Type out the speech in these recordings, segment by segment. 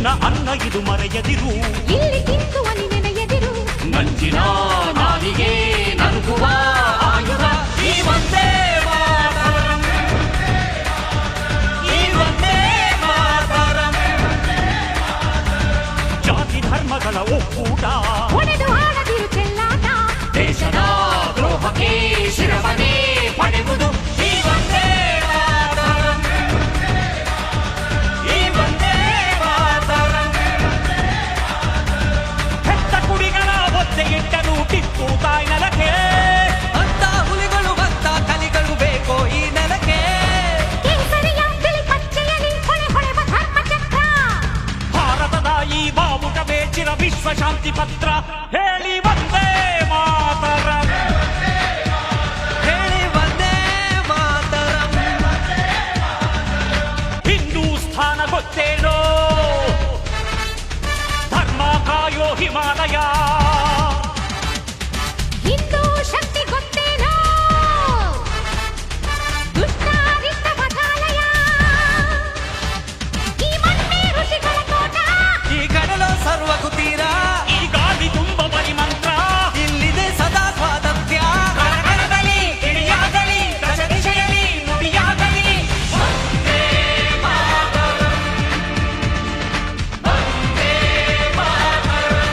ನಿನ್ನ ಅನ್ನ ಇದು ಮರೆಯದಿರು, ಇಲ್ಲಿ ತಿಂದು ಅನಿ ನೆನೆಯದಿರು. ನಂಜಿನ ನಾಲಿಗೆ ನರುಗುವ ಆಯುಧ ಈ ಒಂದೇ ಮಾತರಂ, ಈ ಒಂದೇ ಮಾತರಂ. ಜಾತಿ ಧರ್ಮಗಳ ಒಕ್ಕೂಟ ಹೊಡೆದು ಆಡದಿರು ಚೆಲ್ಲಾಟ. ದೇಶದ ದ್ರೋಹಕ್ಕೆ ಶಿರವನೇ ಪಡೆವುದು ಈ ಒಂದೇ ಮಾತರಂ, ಈ ಒಂದೇ ಮಾತರಂ. ಹೆತ್ತ ಕುಡಿಗಳ ಒತ್ತೆ ಇಟ್ಟನು ಟಿಪ್ಪು ತಾಯಿ ನೆಲಕ್ಕೆ, ಅಂತ ಹುಲಿಗಳು ಅಂತ ಕಲಿಗಳು ಬೇಕೋ ಈ ನೆಲಕ್ಕೆ. ಕೇಸರಿಯ ಬಿಳಿ ಪಚ್ಚೆಯಲಿ ಹೊಳೆ ಹೊಳೆವ ಧರ್ಮಚಕ್ರ. ಭಾರತದ ಈ ಬಾವುಟ ಬೇಚಿರ ವಿಶ್ವ ಶಾಂತಿ ಪತ್ರ ಹೇಳಿ ಒಂದೇ ಮಾತರಂ, ಹೇಳಿ ಒಂದೇ ಮಾತರಂ. ಹಿಂದೂಸ್ಥಾನ ಗೊತ್ತೇನೋ ಧರ್ಮ ಕಾಯೋ ಹಿಮಾಲಯ, ಹಿಂದೂ ಶಕ್ತಿ ಗೊತ್ತೇನೋ ದುಷ್ಟಾರಿಷ್ಟ ಮಠಾಲಯ. ಈ ಮಣ್ಣೆ ಋಷಿಗಳ ತೋಟ. ಈ ಕಡಲು ಸರ್ವಕ್ಕೂ ತೀರ, ಈ ಗಾಳಿ ತುಂಬ ಬರಿ ಮಂತ್ರ. ಇಲ್ಲಿದೆ ಸದಾ ಸ್ವಾತಂತ್ರ್ಯ. ಕಣಕಣದಲ್ಲಿ ಕಿಡಿಯಾಗಲಿ ದಶ ದಿಶೆಯಲ್ಲಿ ನುಡಿಯಾಗಲಿ ವಂದೇ ಮಾತರಂ, ವಂದೇ ಮಾತರಂ.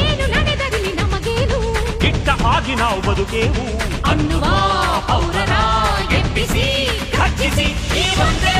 ಏನು ನಡೆದರಿಲಿ ನಮಗೇನು ಇಟ್ಟ ಹಾಗೆ ನಾವು ಬದುಕೇವು ಅನ್ನುವ ಪೌರರ ಎಬ್ಬಿಸಿ ಖರ್ಚಿಸಿ ಈ ಒಂದೇ